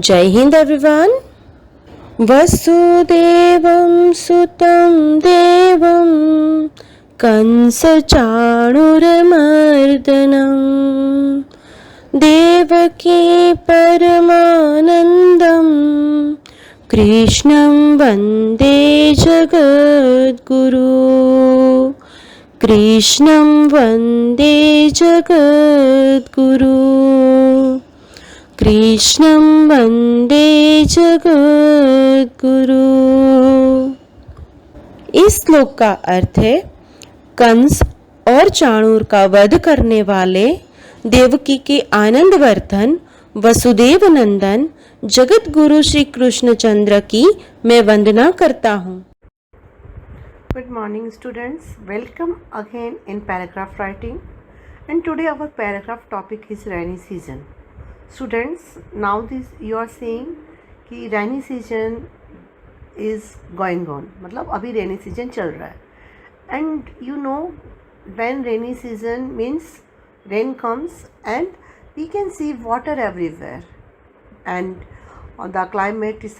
जय हिंद एवरीवन। वसुदेवं सुतं देवं कंसचाणूरमर्दनं देवकी परमानन्दं कृष्णं वन्दे जगद्गुरु। कृष्णं वन्दे जगद्गुरु। कृष्णं वन्दे जगद्गुरु। इस श्लोक का अर्थ है कंस और चाणूर का वध करने वाले देवकी के आनंदवर्धन वसुदेव नंदन जगत गुरु श्री कृष्णचंद्र की मैं वंदना करता हूँ। Good morning students, welcome again in paragraph writing, and today our paragraph topic is rainy season. Students, now this you are seeing कि rainy season is going on, मतलब अभी rainy season चल रहा है, and you know when rainy season means rain comes and we can see water everywhere, and the climate is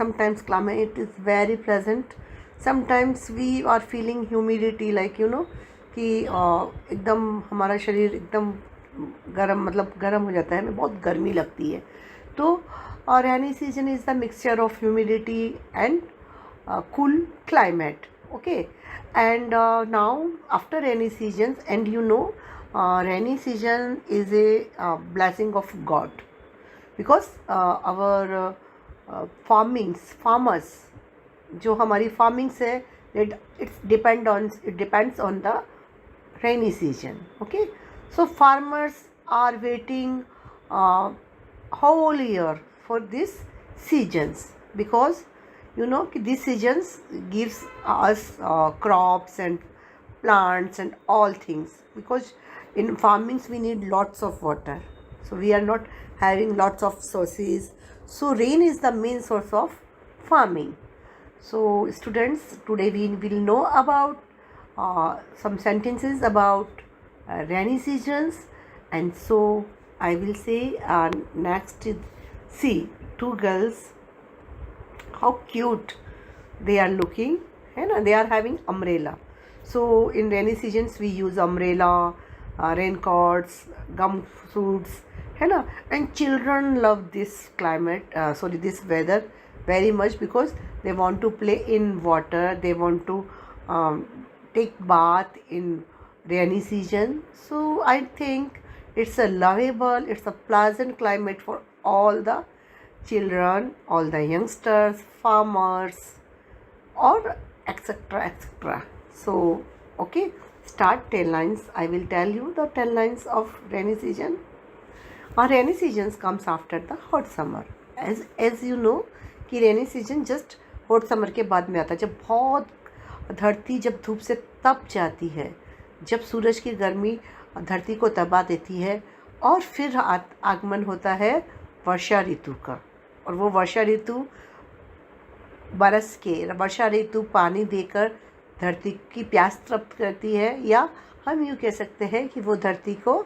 very pleasant. Sometimes we are feeling humidity like you know कि एकदम हमारा शरीर एकदम गर्म हो जाता है, हमें बहुत गर्मी लगती है। तो rainy season is the mixture of humidity and cool climate, okay. And now after rainy season, and you know rainy season is a blessing of God, because our farmers जो हमारी फार्मिंग्स है it depends on the rainy season, okay. So farmers are waiting whole year for this seasons, because you know these seasons gives us crops and plants and all things, because in farmings we need lots of water, so we are not having lots of sources, so rain is the main source of farming. So students, today we will know about some sentences about rainy seasons, and so I will say next is, see two girls, how cute they are looking, है ना, they are having umbrella. So in rainy seasons we use umbrella, raincoats, gum suits, है ना, and children love this climate, this weather very much, because they want to play in water, they want to take bath in rainy season. So I think it's a lovable, it's a pleasant climate for all the children, all the youngsters, farmers, or etc etc. So okay, start 10 lines. I will tell you the 10 lines of rainy season. Our rainy seasons comes after the hot summer. As you know कि rainy season just hot summer के बाद में आता है, जब बहुत धरती जब धूप से तप जाती है, जब सूरज की गर्मी धरती को तपा देती है, और फिर आगमन होता है वर्षा ऋतु का। और वो वर्षा ऋतु बरस के, वर्षा ऋतु पानी देकर धरती की प्यास तृप्त करती है, या हम यूँ कह सकते हैं कि वो धरती को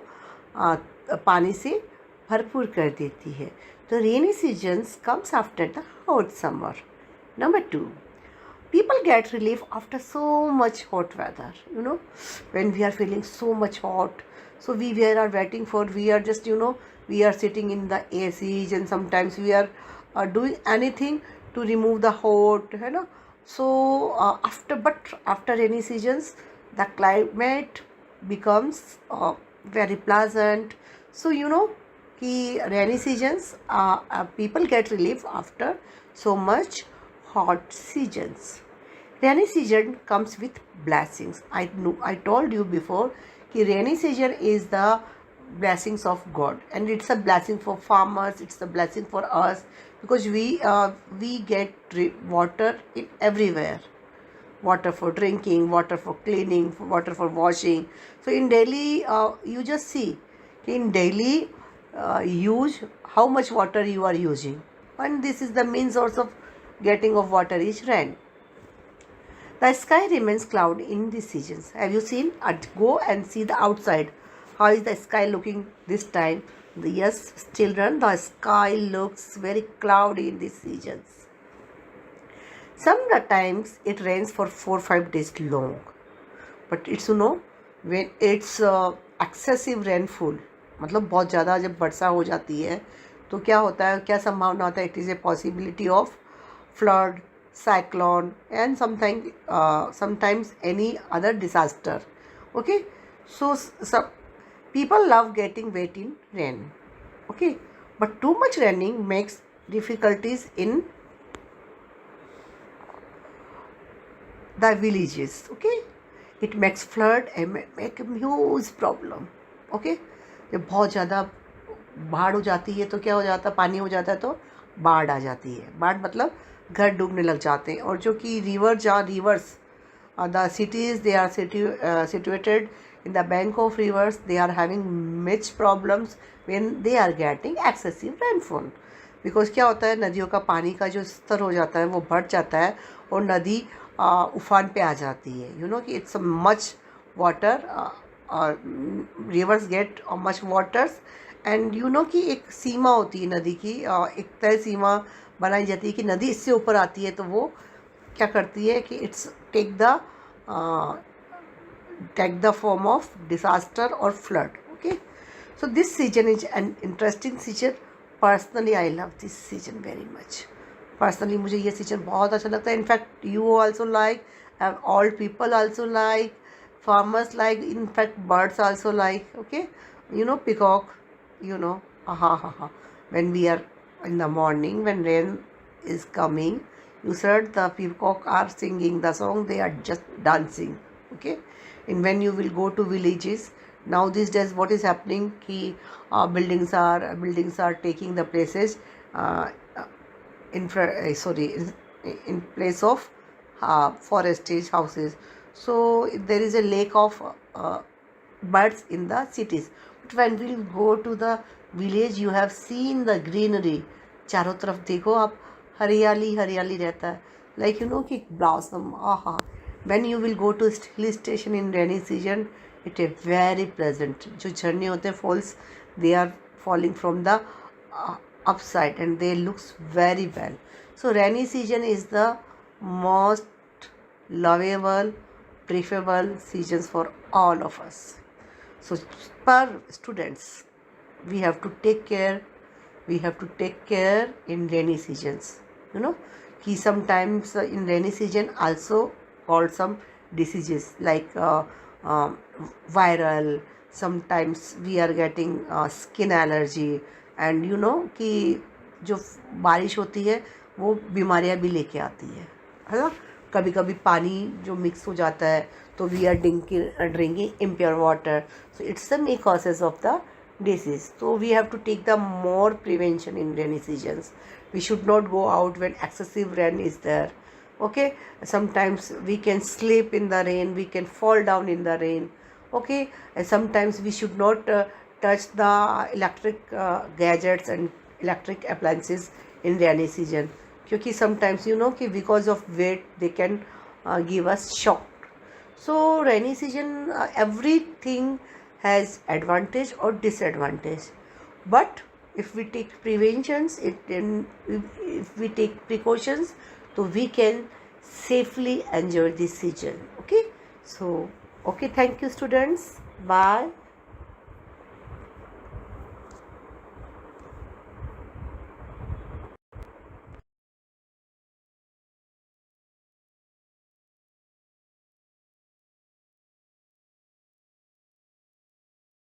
पानी से भरपूर कर देती है। तो rainy seasons comes after the hot summer. Number 2, people get relief after so much hot weather. You know, when we are feeling so much hot, so we are waiting for, we are just, you know, we are sitting in the ACs, and sometimes we are doing anything to remove the hot, you know. So after rainy seasons, the climate becomes very pleasant. So you know कि rainy seasons people get relief after so much hot seasons. Rainy season comes with blessings. I told you before कि rainy season is the blessings of God, and it's a blessing for farmers, it's a blessing for us, because we get water in everywhere, water for drinking, water for cleaning, water for washing. So in Delhi you just see in Delhi use how much water you are using, and this is the main source of getting of water is rain. The sky remains cloudy in these seasons. Have you seen? Go and see the outside. How is the sky looking this time? Yes, children, the sky looks very cloudy in these seasons. Sometimes it rains for 4-5 days long. But it's when it's excessive rainfall, मतलब बहुत ज़्यादा जब वर्षा हो जाती है तो क्या होता है, क्या संभावना होता है? It is a possibility of flood, cyclone, and sometimes any other disaster. Okay, so some people love getting wet in rain. Okay, but too much raining makes difficulties in the villages. Okay, it makes flood and make a huge problem. Okay, जब बहुत ज़्यादा बाढ़ हो जाती है तो क्या हो जाता है, पानी हो जाता है तो बाढ़ आ जाती है. बाढ़ मतलब घर डूबने लग जाते हैं. और जो कि reverse the cities, they are situated in the bank of rivers, they are having much problems when they are getting excessive rainfall. Because क्या होता है, नदियों का पानी का जो स्तर हो जाता है वो बढ़ जाता है और नदी उफान पे आ जाती है. यू नो कि it's much water, reverse get much waters. And you know कि एक सीमा होती है नदी की, एक तय सीमा बनाई जाती है कि नदी इससे ऊपर आती है तो वो क्या करती है कि it's take the form of disaster और flood. Okay, so this season is an interesting season. Personally I love this season very much. Personally मुझे ये सीजन बहुत अच्छा लगता है. In fact you also like, all people also like, farmers like, in fact birds also like. Okay, you know peacock, you know, when we are in the morning, when rain is coming, you heard the peacock are singing the song, they are just dancing. Okay, and when you will go to villages now these days, what is happening ki buildings are taking the places in place of forestage houses. So there is a lack of birds in the cities. But when we go to the village, you have seen the greenery. चारों तरफ देखो आप, हरियाली हरियाली रहता है. Like you know कि blossom, when you will go to hill station in rainy season, it is very pleasant. जो झरने होते हैं, falls, they are falling from the upside and they looks very well. So rainy season is the most lovable, preferable seasons for all of us. So per students, we have to take care in rainy seasons. You know कि sometimes in rainy season also called some diseases like viral. Sometimes we are getting skin allergy, and you know कि जो बारिश होती है वो बीमारियां भी लेके आती है ना. कभी कभी पानी जो मिक्स हो जाता है तो we are drinking impure water, so it's the main causes of the disease. तो we have to take the more prevention in rainy seasons. We should not go out when excessive rain is there. Okay, sometimes we can sleep in the rain, we can fall down in the rain. Okay, and sometimes we should not touch the electric gadgets and electric appliances in rainy season, क्योंकि sometimes you know कि because of weight they can give us shock. So rainy season, everything has advantage or disadvantage, but if we take preventions, if we take precautions, so we can safely enjoy this season. Okay, so okay, thank you students, bye.